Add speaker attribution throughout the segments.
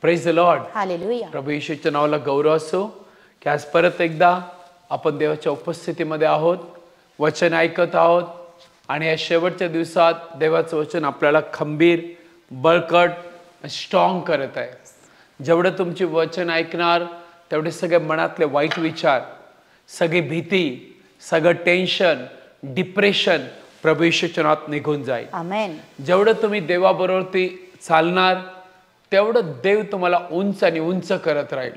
Speaker 1: Praise the Lord.
Speaker 2: Hallelujah.
Speaker 1: प्रभू येशूच्या नावाला गौरव असो की आज परत एकदा आपण देवाच्या उपस्थितीमध्ये आहोत, वचन ऐकत आहोत आणि या शेवटच्या दिवसात देवाचं वचन आपल्याला खंबीर, बळकट, स्ट्रॉंग करत आहे. जेवढं तुमची वचन ऐकणार तेवढे सगळे मनातले वाईट विचार, सगळी भीती, सगळं टेन्शन, डिप्रेशन प्रभू येशूच्या नावात निघून जाईल.
Speaker 2: आमेन.
Speaker 1: जेवढं तुम्ही देवाबरोबर चालणार तेवढं देव तुम्हाला उंच आणि उंच करत राहील.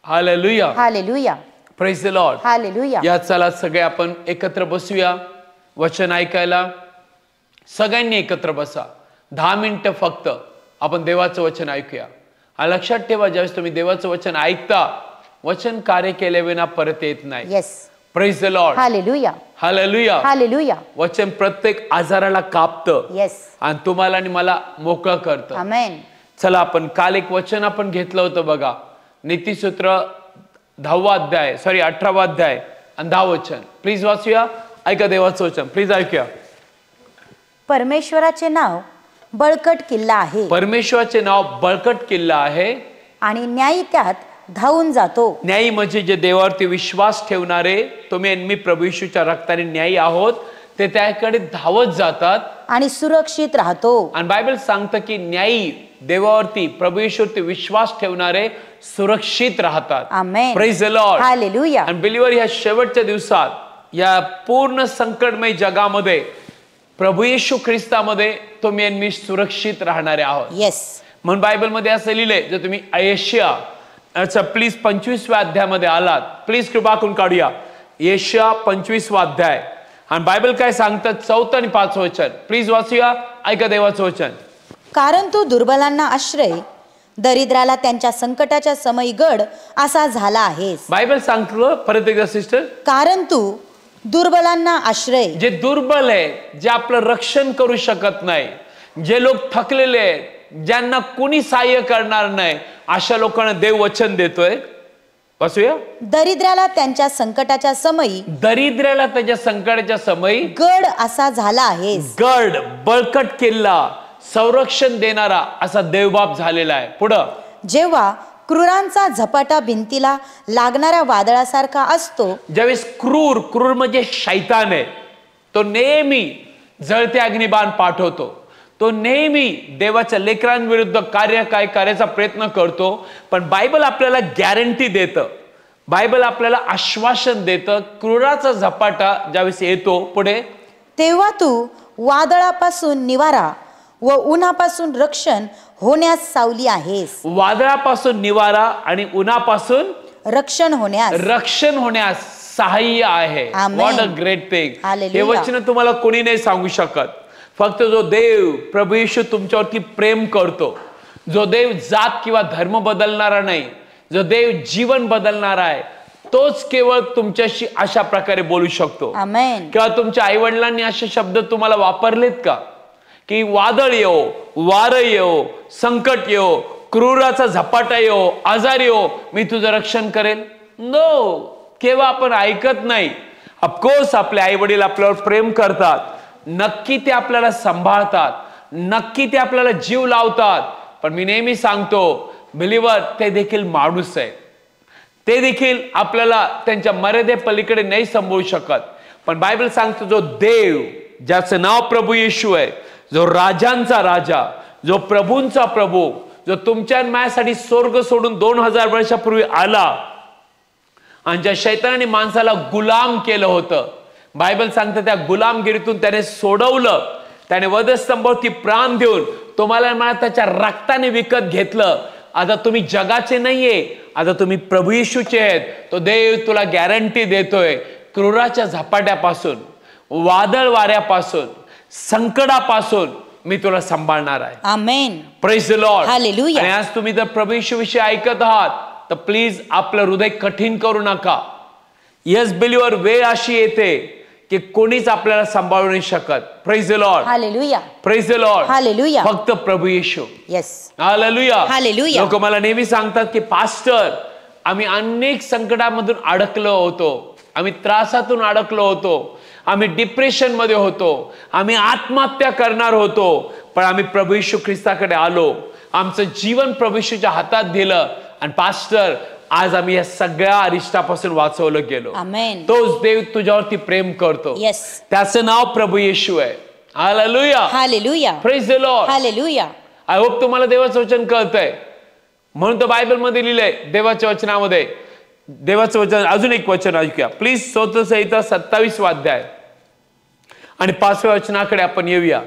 Speaker 1: Hallelujah.
Speaker 2: Hallelujah.
Speaker 1: Praise the Lord.
Speaker 2: Hallelujah.
Speaker 1: या चला सगळे आपण एकत्र बसूया वचन ऐकायला. सगळ्यांनी एकत्र बसा. 10 मिनिटं फक्त आपण देवाचं वचन ऐकूया. हा लक्षात ठेवा, ज्यावेळेस तुम्ही देवाचं वचन ऐकता, वचन कार्य केल्याविना परत येत नाही.
Speaker 2: Yes.
Speaker 1: Praise the Lord.
Speaker 2: Hallelujah.
Speaker 1: Hallelujah.
Speaker 2: Hallelujah.
Speaker 1: वचन प्रत्येक आजाराला कापतं.
Speaker 2: येस.
Speaker 1: आणि तुम्हाला आणि मला मोकळं करतं.
Speaker 2: आमेन.
Speaker 1: चला आपण काल एक वचन आपण घेतलं होतं बघा, नीतिसूत्र 10वा अध्याय, 18वा अध्याय आणि 10 वचन. प्लीज वाचूया. ऐका देवाचं वचन, प्लीज ऐकूया.
Speaker 2: परमेश्वराचे नाव बळकट किल्ला आहे.
Speaker 1: परमेश्वराचे नाव बळकट किल्ला आहे
Speaker 2: आणि न्यायी त्यात धावून जातो.
Speaker 1: न्यायी म्हणजे जे देवावरती विश्वास ठेवणारे, तुम्ही आणि मी प्रभू येशूच्या रक्ताने न्यायी आहोत, ते त्याकडे धावत जातात
Speaker 2: आणि सुरक्षित राहतो.
Speaker 1: आणि बायबल सांगतं की न्यायी देवावरती, प्रभू येशूवरती विश्वास ठेवणारे सुरक्षित राहतात.
Speaker 2: Amen.
Speaker 1: Praise the Lord.
Speaker 2: Hallelujah.
Speaker 1: आणि बिलीवर ह्या शेवटच्या दिवसात, या पूर्ण संकटमय जगामध्ये प्रभू येशू ख्रिस्तामध्ये तुम्ही आणि मी सुरक्षित राहणारे आहोत.
Speaker 2: येस.
Speaker 1: म्हणून बायबलमध्ये असं लिहिलंय, जर तुम्ही यशाया प्लीज 25व्या अध्यायामध्ये आलात, प्लीज कृपा करून काढूया यशाया 25वा अध्याय. आणि बायबल काय सांगतात, 4 आणि 5 वचन प्लीज वाचूया. ऐका देवाचं वचन.
Speaker 2: कारण तू दुर्बलांना आश्रय, दरिद्राला त्यांच्या संकटाच्या समयी गड असा झाला आहेस.
Speaker 1: बायबल सांगतो परत एकदा सिस्टर,
Speaker 2: कारण तू दुर्बलांना आश्रय.
Speaker 1: जे दुर्बल आहे, जे आपलं रक्षण करू शकत नाही, जे लोक थकलेले आहेत, ज्यांना कोणी सहाय्य करणार नाही, अशा लोकांना देव वचन देतोय. वाचूया.
Speaker 2: दरिद्राला त्यांच्या संकटाच्या समयी,
Speaker 1: दरिद्राला त्याच्या संकटाच्या समयी
Speaker 2: गड असा झाला आहेस.
Speaker 1: गड, बळकट किल्ला, संरक्षण देणारा असा देवबाप झालेला आहे. पुढं,
Speaker 2: जेव्हा क्रूरांचा झपाटा भिंतीला लागणाऱ्या वादळासारखा असतो.
Speaker 1: ज्यावेळेस क्रूर म्हणजे शैतान आहे, तो नेहमी जळते अग्निबाण पाठवतो. तो नेहमी देवाच्या लेकरांविरुद्ध काय करायचा प्रयत्न करतो. पण बायबल आपल्याला गॅरंटी देतं, बायबल आपल्याला आश्वासन देतं, क्रूराचा झपाटा ज्यावेळेस येतो, पुढे,
Speaker 2: तेव्हा तू वादळापासून निवारा व उन्हापासून रक्षण होण्यास सावली आहेस.
Speaker 1: वादळापासून निवारा आणि उन्हापासून
Speaker 2: रक्षण
Speaker 1: होण्यास सहाय्य आहे. What a great thing. हे वचन तुम्हाला कोणी नाही सांगू शकत. फक्त जो देव प्रभू येशू तुमच्यावरती प्रेम करतो, जो देव जात किंवा धर्म बदलणारा नाही, जो देव जीवन बदलणारा आहे, तोच केवळ तुमच्याशी अशा प्रकारे बोलू शकतो.
Speaker 2: आमेन.
Speaker 1: किंवा तुमच्या आई वडिलांनी असे शब्द तुम्हाला वापरलेत का, की वादळ येओ, वारं येओ, संकट येओ, क्रूराचा झपाटा येओ, आजार येओ, मी तुझं रक्षण करेल? नो. केव्हा आपण ऐकत नाही. ऑफकोर्स आपले आई वडील आपल्यावर प्रेम करतात, नक्की ते आपल्याला सांभाळतात, नक्की ते आपल्याला जीव लावतात. पण मी नेहमी सांगतो, बिलीवर ते देखील माणूस आहे, ते देखील आपल्याला त्यांच्या मर्यादे पलीकडे नाही सांभाळू शकत. पण बायबल सांगतो, जो देव, ज्याचं नाव प्रभू येशू आहे, जो राजांचा राजा, जो प्रभूंचा प्रभू, जो तुमच्या माझ्यासाठी स्वर्ग सोडून 2000 वर्षापूर्वी आला आणि ज्या शैतानाने माणसाला गुलाम केलं होतं, बायबल सांगतं त्या गुलामगिरीतून त्याने सोडवलं, त्याने वधस्तंभावरती प्राण देऊन तुम्हाला मला त्याच्या रक्ताने विकत घेतलं. आता तुम्ही जगाचे नाहीये, आता तुम्ही प्रभू येशूचे आहेत. तो देव तुला गॅरंटी देतोय, क्रूराच्या झपाट्यापासून, वादळ वाऱ्यापासून, संकटापासून मी तुला सांभाळणार आहे.
Speaker 2: Amen.
Speaker 1: Praise the Lord.
Speaker 2: Hallelujah.
Speaker 1: आणि आज तुम्ही जर प्रभू येशू विषयी ऐकत आहात, तर प्लीज आपलं हृदय कठीण करू नका. येस बिलीवर, वेळ अशी येते की कोणीच आपल्याला सांभाळू नाही शकत. Praise the Lord.
Speaker 2: Hallelujah.
Speaker 1: Praise the Lord.
Speaker 2: Hallelujah.
Speaker 1: फक्त प्रभू येशू.
Speaker 2: येस.
Speaker 1: हालेलुया.
Speaker 2: हालेलुया.
Speaker 1: लोक मला नेहमी सांगतात की पास्टर, आम्ही अनेक संकटामधून अडकलो होतो, आम्ही त्रासातून अडकलो होतो, आम्ही डिप्रेशन मध्ये होतो, आम्ही आत्महत्या करणार होतो, पण आम्ही प्रभू येशू ख्रिस्ताकडे आलो आमचं जीवन प्रभू येशूच्या हातात दिलं आणि पास्टर आज आम्ही या सगळ्या अरिष्टापासून वाचवलं गेलो.
Speaker 2: आमेन.
Speaker 1: तोच देव तुझ्यावरती प्रेम करतो.
Speaker 2: येस.
Speaker 1: त्याचं नाव प्रभू येशू आहे. Hallelujah.
Speaker 2: Hallelujah.
Speaker 1: Praise the Lord.
Speaker 2: Hallelujah.
Speaker 1: I hope तुम्हाला देवाचं वचन कळतंय. म्हणून तर बायबल मध्ये लिहिलंय देवाच्या वचनामध्ये. देवाचं वचन अजून एक वचन ऐकूया प्लीज. स्तोत्रसंहिता 27 अध्याय आणि 5व्या वचनाकडे आपण येऊया.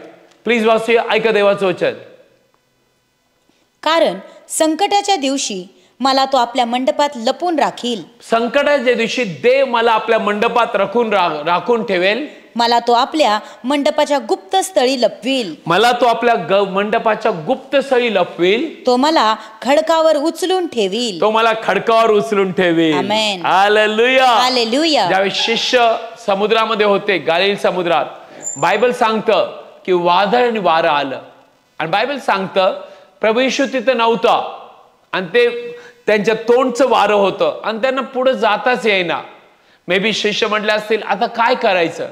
Speaker 1: प्लीज वाचूया. ऐका देवाचं वचन.
Speaker 2: कारण संकटाच्या दिवशी मला तो आपल्या मंडपात लपून राखील.
Speaker 1: संकटाच्या दिवशी देव मला आपल्या मंडपात राखून ठेवेल.
Speaker 2: मला तो आपल्या मंडपाच्या गुप्त स्थळी लपवील.
Speaker 1: मला तो आपल्या मंडपाच्या गुप्त स्थळी लपवील.
Speaker 2: तो मला खडकावर उचलून ठेवील.
Speaker 1: तो मला खडकावर उचलून ठेवील.
Speaker 2: आमेन.
Speaker 1: हालेलुया.
Speaker 2: हालेलुया.
Speaker 1: ज्यावेळी शिष्य समुद्रामध्ये होते गालिल समुद्रात, बायबल सांगतं की वादळ आणि वारं आलं आणि बायबल सांगतं प्रभू येशू तिथं नव्हता आणि ते त्यांच्या तोंडचं वारं होतं आणि त्यांना पुढे जाताच येईना. मे बी शिष्य म्हटले असतील आता काय करायचं,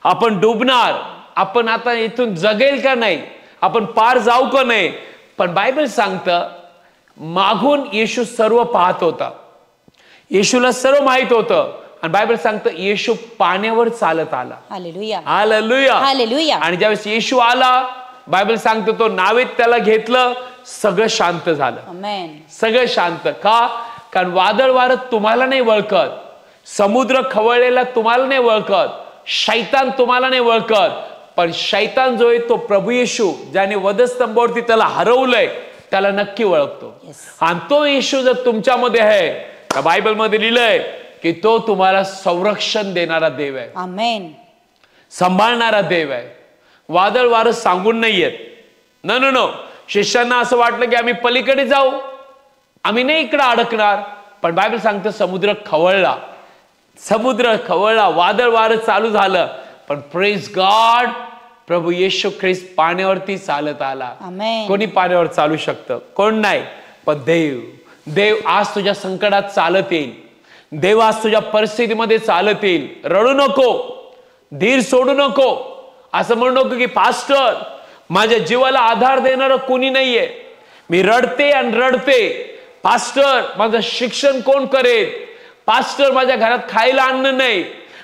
Speaker 1: आपण डुबणार, आपण आता इथून जगेल का नाही, आपण पार जाऊ का नाही. पण बायबल सांगतं मागून येशू सर्व पाहत होता. येशूला सर्व माहित होतं आणि बायबल सांगतं येशू पाण्यावर चालत आला.
Speaker 2: हालेलुया.
Speaker 1: हालेलुया.
Speaker 2: हालेलुया.
Speaker 1: आणि ज्यावेळेस येशू आला बायबल सांगतो तो नावेत त्याला घेतलं, सगळं शांत झालं.
Speaker 2: आमेन.
Speaker 1: सगळं शांत. का? कारण वादळ वारं तुम्हाला नाही ओळखत, समुद्र खवळलेला तुम्हाला नाही ओळखत, शैतान तुम्हाला नाही ओळखत, पण शैतान जो आहे तो प्रभू येशू ज्याने वधस्तंभावरती त्याला हरवलंय त्याला नक्की ओळखतो. आणि तो येशू जर तुमच्यामध्ये आहे तर बायबल मध्ये लिहिलंय की तो तुम्हाला संरक्षण देणारा देव आहे.
Speaker 2: आमेन.
Speaker 1: सांभाळणारा देव आहे. वादळ वारं सांगून नाही येत. नो. शिष्यांना असं वाटलं की आम्ही पलीकडे जाऊ, आम्ही नाही इकडे अडकणार, पण बायबल सांगतं समुद्र खवळला, वादळ वारं चालू झालं, पण प्रेज गॉड प्रभू येशू ख्रिस्त पाण्यावरती चालत आला.
Speaker 2: आमेन.
Speaker 1: कोणी पाण्यावर चालू शकतं? कोण नाही, पण देव आज तुझ्या संकटात चालत येईल. देव आज तुझ्या परिस्थितीमध्ये चालत येईल. रडू नको, धीर सोडू नको, असं म्हणू नको की पास्टर माझ्या जीवाला आधार देणारं कोणी नाहीये, मी रडते आणि रडते, पास्टर माझं शिक्षण कोण करेल, पास्टर माझ्या घरात खायला अन्न नाही,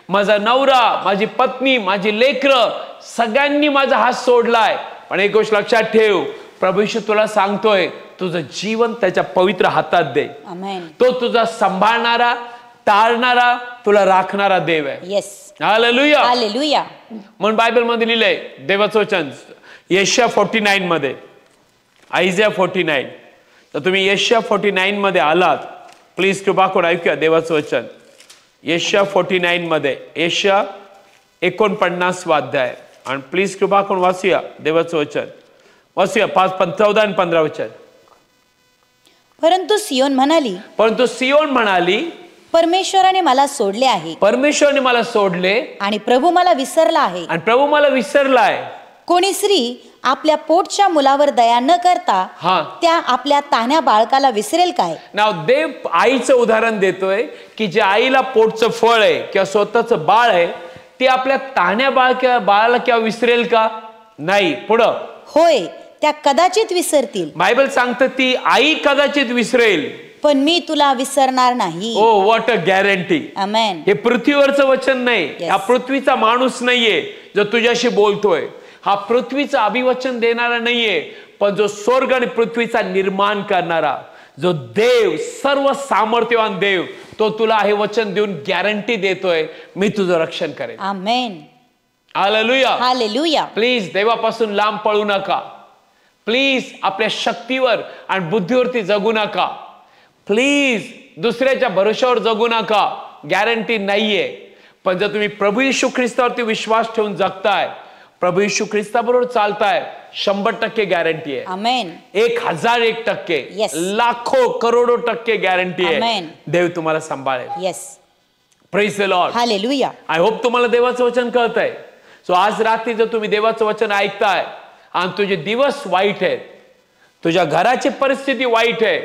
Speaker 1: माझा नवरा, माझी पत्नी, माझी लेकरं सगळ्यांनी माझा हात सोडलाय. पण एक गोष्ट लक्षात ठेव, प्रभू येशू तुला सांगतोय तुझं जीवन त्याच्या पवित्र हातात दे.
Speaker 2: आमेन.
Speaker 1: तो तुझा सांभाळणारा, टाळणारा, तुला राखणारा देव आहे.
Speaker 2: येस.
Speaker 1: हालेलुया.
Speaker 2: हालेलुया.
Speaker 1: म्हणून बायबल मध्ये लिहिलंय देवाचं वचन यशाया 49 मध्ये, आयझिया 49. तर तुम्ही यशाया 49 मध्ये आलात, प्लीज कृपा करून ऐकूया देवाचं वचन. यशाया 49 मध्ये, यशाया 49 अध्याय आणि प्लीज कृपा करून वाचूया देवाचं वचन. वाचूया 14 आणि 15 वचन.
Speaker 2: परंतु सियोन म्हणाली परमेश्वराने मला सोडले आहे.
Speaker 1: परमेश्वराने मला सोडले
Speaker 2: आणि प्रभू मला विसरला आहे.
Speaker 1: आणि प्रभू मला विसरलाय.
Speaker 2: कोणी स्त्री आपल्या पोटच्या मुलावर दया न करता त्या आपल्या तान्ह्या बाळकाला विसरेल काय?
Speaker 1: नाव देव आईचं उदाहरण देतोय की जे आईला पोटचं फळ आहे किंवा स्वतःचं बाळ आहे ते आपल्या तान्ह्या बाळाला किंवा विसरेल का? नाही. पुढं.
Speaker 2: होय, त्या कदाचित विसरतील.
Speaker 1: बायबल सांगतं ती आई कदाचित विसरेल,
Speaker 2: पण मी तुला विसरणार नाही.
Speaker 1: ओ व्हॉट अ गॅरंटी.
Speaker 2: आमेन.
Speaker 1: हे पृथ्वीवरचं वचन नाही. हा पृथ्वीचा माणूस नाहीये जो तुझ्याशी बोलतोय. हा पृथ्वीचं अभिवचन देणारा नाहीये, पण जो स्वर्ग आणि पृथ्वीचा निर्माण करणारा जो देव, सर्व सामर्थ्यवान देव, तो तुला हे वचन देऊन गॅरंटी देतोय मी तुझं रक्षण करेन.
Speaker 2: आमेन.
Speaker 1: हालेलुया.
Speaker 2: हालेलुया.
Speaker 1: प्लीज देवापासून लांब पळू नका. प्लीज आपल्या शक्तीवर आणि बुद्धीवरती जगू नका. प्लीज दुसऱ्याच्या भरोश्यावर जगू नका. गॅरंटी नाहीये. पण जर तुम्ही प्रभू येशू ख्रिस्तावरती विश्वास ठेवून जगताय, प्रभू येशू ख्रिस्ताबरोबर चालताय, 100% गॅरंटी आहे.
Speaker 2: आमेन.
Speaker 1: 1001%,
Speaker 2: Yes.
Speaker 1: लाखो करोडो टक्के गॅरंटी आहे.
Speaker 2: Amen.
Speaker 1: देव तुम्हाला सांभाळेल.
Speaker 2: Yes.
Speaker 1: Praise the Lord.
Speaker 2: Hallelujah.
Speaker 1: I hope तुम्हाला देवाचं वचन कळतंय. सो आज रात्री जर तुम्ही देवाचं वचन ऐकताय आणि तुझे दिवस वाईट आहेत, तुझ्या घराची परिस्थिती वाईट आहे,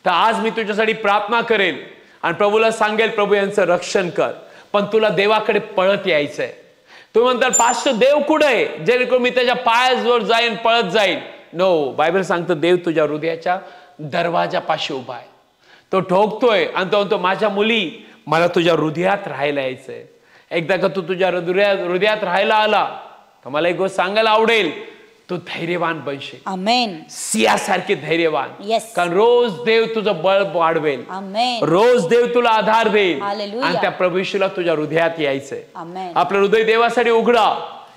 Speaker 1: तर आज मी तुझ्यासाठी प्रार्थना करेल आणि प्रभूला सांगेल प्रभू यांचं रक्षण कर. पण तुला देवाकडे पळत यायचंय. तुम्ही म्हणतात पास्टर देव कुठे आहे जेणेकरून मी त्याच्या पायाजवळ जाईन, पळत जाईल. नो, बायबल सांगतं देव तुझ्या हृदयाच्या दरवाजापाशी उभा आहे. तो ठोकतोय आणि तो म्हणतो माझ्या मुली मला तुझ्या हृदयात राहायला यायचंय. एकदा का तू तुझ्या हृदयात राहायला आला तर मला एक गोष्ट सांगायला आवडेल, तू धैर्यवान बनशील.
Speaker 2: आमेन.
Speaker 1: सियासारखे धैर्यवान.
Speaker 2: Yes.
Speaker 1: कारण रोज देव तुझं बळ वाढवेल.
Speaker 2: आमेन.
Speaker 1: रोज देव तुला आधार देईल.
Speaker 2: Hallelujah.
Speaker 1: आणि त्या प्रभू येशूला तुझ्या हृदयात यायचंय.
Speaker 2: आमेन.
Speaker 1: आपलं हृदय देवासाठी उघडा.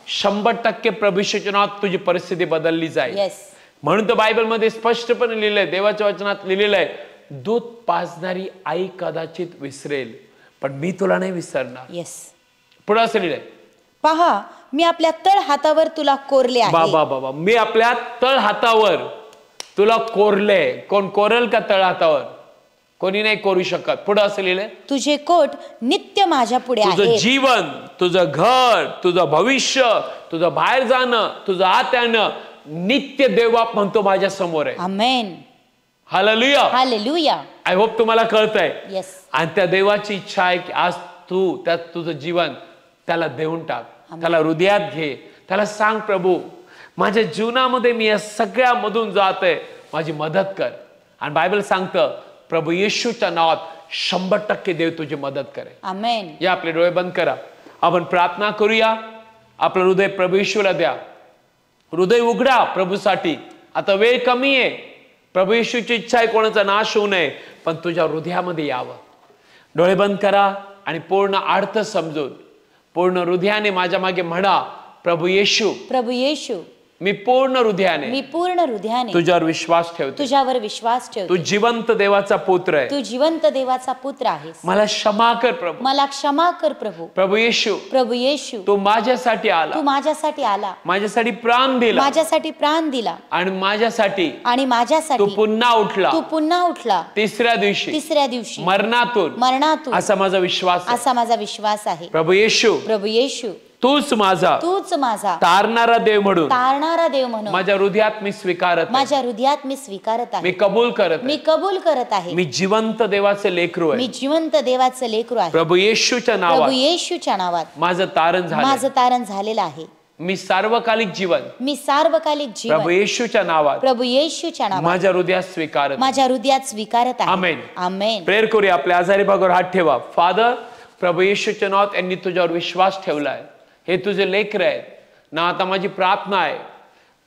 Speaker 1: 100% प्रभू येशूच्या नावात तुझी परिस्थिती बदलली जाईल.
Speaker 2: येस.
Speaker 1: म्हणून तर बायबल मध्ये स्पष्टपणे लिहिलंय, देवाच्या वचनात लिहिलेलं आहे, दूध पाजणारी आई कदाचित विसरेल पण मी तुला नाही विसरणार.
Speaker 2: येस.
Speaker 1: पुढे असं लिहिलंय,
Speaker 2: पहा मी आपल्या तळ हातावर तुला कोरले आहे.
Speaker 1: बाबा बाबा, मी आपल्या तळ हातावर तुला कोरले. कोण कोरल का तळ हातावर? कोणी नाही कोरू शकत. पुढे असं लिहिलंय,
Speaker 2: तुझे कोट नित्य माझ्या पुढे
Speaker 1: तुझं
Speaker 2: आहे.
Speaker 1: जीवन, तुझं घर, तुझं भविष्य, तुझं बाहेर जाणं, तुझं आत येणं नित्य देवबाप म्हणतो माझ्या समोर आहे.
Speaker 2: आमेन.
Speaker 1: हालेलुया.
Speaker 2: हालेलुया.
Speaker 1: आय होप तुम्हाला कळतंय.
Speaker 2: येस.
Speaker 1: आणि त्या देवाची इच्छा आहे की आज तू त्यात तुझं जीवन त्याला देऊन टाक. त्याला हृदयात घे. त्याला सांग, प्रभू माझ्या जीवनामध्ये मी या सगळ्यामधून जाते, माझी मदत कर. आणि बायबल सांगतं प्रभू येशूच्या नावात 100% देव तुझी मदत करेल.
Speaker 2: आमेन.
Speaker 1: या आपले डोळे बंद करा. आपण प्रार्थना करूया. आपलं हृदय प्रभू येशूला द्या. हृदय उघडा प्रभूसाठी. आता वेळ कमी आहे. प्रभू येशूची इच्छा आहे कोणाचा नाश होऊ नये, पण तुझ्या हृदयामध्ये यावं. डोळे बंद करा आणि पूर्ण अर्थ समजून पूर्ण हृदयाने माझ्या मागे म्हणा, प्रभू येशू,
Speaker 2: प्रभू येशू,
Speaker 1: मी पूर्ण हृदयाने
Speaker 2: मी पूर्ण हृदयाने
Speaker 1: तुझ्यावर विश्वास ठेवतो.
Speaker 2: तुझ्यावर विश्वास
Speaker 1: तू
Speaker 2: ठेवतो.
Speaker 1: जिवंत देवाचा पुत्र आहे.
Speaker 2: तू जिवंत देवाचा पुत्र आहेस.
Speaker 1: मला क्षमा कर प्रभू.
Speaker 2: मला क्षमा कर प्रभू.
Speaker 1: प्रभू येशू,
Speaker 2: प्रभू येशू,
Speaker 1: तू माझ्यासाठी आला,
Speaker 2: तू माझ्यासाठी आला,
Speaker 1: माझ्यासाठी प्राण दिला
Speaker 2: माझ्यासाठी प्राण दिला
Speaker 1: आणि माझ्यासाठी
Speaker 2: आणि
Speaker 1: तू
Speaker 2: माझ्यासाठी
Speaker 1: पुन्हा उठला
Speaker 2: तू पुन्हा उठला
Speaker 1: तिसऱ्या दिवशी
Speaker 2: तिसऱ्या दिवशी
Speaker 1: मरणातून. असा माझा विश्वास आहे.
Speaker 2: असा माझा विश्वास आहे.
Speaker 1: प्रभू येशू,
Speaker 2: प्रभू येशू,
Speaker 1: तूच माझा
Speaker 2: तूच माझा
Speaker 1: तारणारा देव म्हणून
Speaker 2: तारणारा देव म्हणून
Speaker 1: माझ्या हृदयात मी स्वीकारत आहे.
Speaker 2: माझ्या हृदयात मी स्वीकारत
Speaker 1: मी
Speaker 2: आहे.
Speaker 1: कबूल करत
Speaker 2: मी
Speaker 1: आहे.
Speaker 2: कबूल करत आहे.
Speaker 1: मी जिवंत देवाचे लेकरू
Speaker 2: मी
Speaker 1: आहे.
Speaker 2: जिवंत देवाचं लेकरू आहे.
Speaker 1: प्रभू येशूच्या
Speaker 2: प्रभू
Speaker 1: नावात
Speaker 2: येशूच्या नावात
Speaker 1: माझं तारण झालं.
Speaker 2: माझं तारण झालेलं आहे.
Speaker 1: मी सार्वकालिक जीवन
Speaker 2: मी सार्वकालिक
Speaker 1: प्रभू
Speaker 2: जीवन
Speaker 1: येशूच्या नावात
Speaker 2: प्रभू येशूच्या नावात
Speaker 1: माझ्या हृदयात स्वीकारत आहे.
Speaker 2: माझ्या हृदयात स्वीकारत आहे.
Speaker 1: आमेन.
Speaker 2: आमेन.
Speaker 1: प्रेयर करूया. आपल्या आजारी भागावर हात ठेवा. फादर, प्रभू येशूच्या नावात यांनी तुझ्यावर विश्वास ठेवलाय. हे तुझे लेकर आहेत ना. आता माझी प्रार्थना आहे,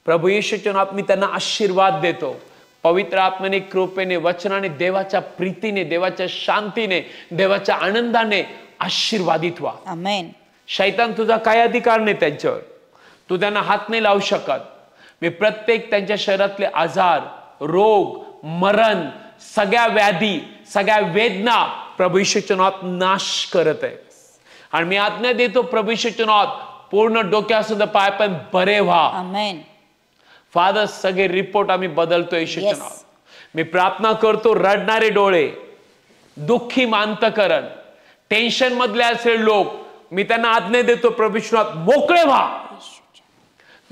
Speaker 1: प्रभू येशूच्या नावात मी त्यांना आशीर्वाद देतो. पवित्र आत्म्याने, कृपेने, वचनाने, देवाच्या प्रीतीने, देवाच्या शांतीने, देवाच्या आनंदाने आशीर्वादित व्हा.
Speaker 2: आमेन.
Speaker 1: शैतान तुझा काय अधिकार नाही त्यांच्यावर. तू त्यांना हात नाही लावू शकत. मी प्रत्येक त्यांच्या शरीरातले आजार, रोग, मरण, सगळ्या व्याधी, सगळ्या वेदना प्रभू येशूच्या नावात नाश करत आहे. आणि मी आज्ञा देतो प्रभू येशूच्या नावात पूर्ण डोक्यासुद्धा पायपर्यंत बरे व्हा.
Speaker 2: आमेन.
Speaker 1: फादर, सगळे रिपोर्ट आम्ही बदलतो येशूच्या
Speaker 2: Yes.
Speaker 1: नावात. मी प्रार्थना करतो, रडणारे डोळे, दुःखी मांतकरण, टेन्शन मधले असलेले लोक, मी त्यांना आज्ञा देतो प्रभू येशूच्या नावात मोकळे व्हा.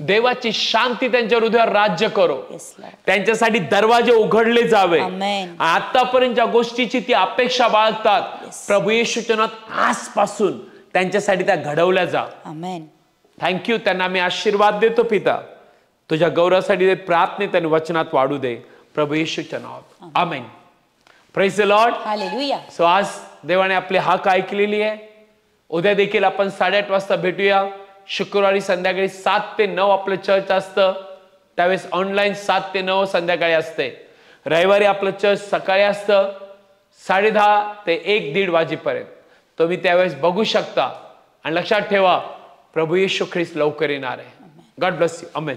Speaker 1: देवाची शांती त्यांच्या हृदयावर राज्य करो.
Speaker 2: Yes, Lord.
Speaker 1: त्यांच्यासाठी दरवाजे उघडले जावे.
Speaker 2: Amen.
Speaker 1: आतापर्यंत ज्या गोष्टीची ती अपेक्षा बाळगतात, प्रभू येशूच्या नावात आजपासून त्यांच्यासाठी त्या घडवल्या जा.
Speaker 2: आमेन.
Speaker 1: थँक्यू. त्यांना मी आशीर्वाद देतो पिता. तुझ्या गौरवासाठी ते प्रार्थनेत आणि वचनात वाढू दे प्रभू येशूच्या नावात. Amen. Praise the Lord.
Speaker 2: Hallelujah.
Speaker 1: So आज देवाने आपली हाक ऐकलेली आहे. उद्या देखील आपण 8:30 वाजता भेटूया. शुक्रवारी संध्याकाळी 7 ते 9 आपलं चर्च असतं. त्यावेळेस ऑनलाईन 7 ते 9 संध्याकाळी असते. रविवारी आपलं चर्च सकाळी असतं 10:30 ते 1-1:30 वाजेपर्यंत. तुम्ही त्यावेळेस बघू शकता. आणि लक्षात ठेवा, प्रभू येशू ख्रिस्त लवकर येणार आहे. God bless you. आमेन.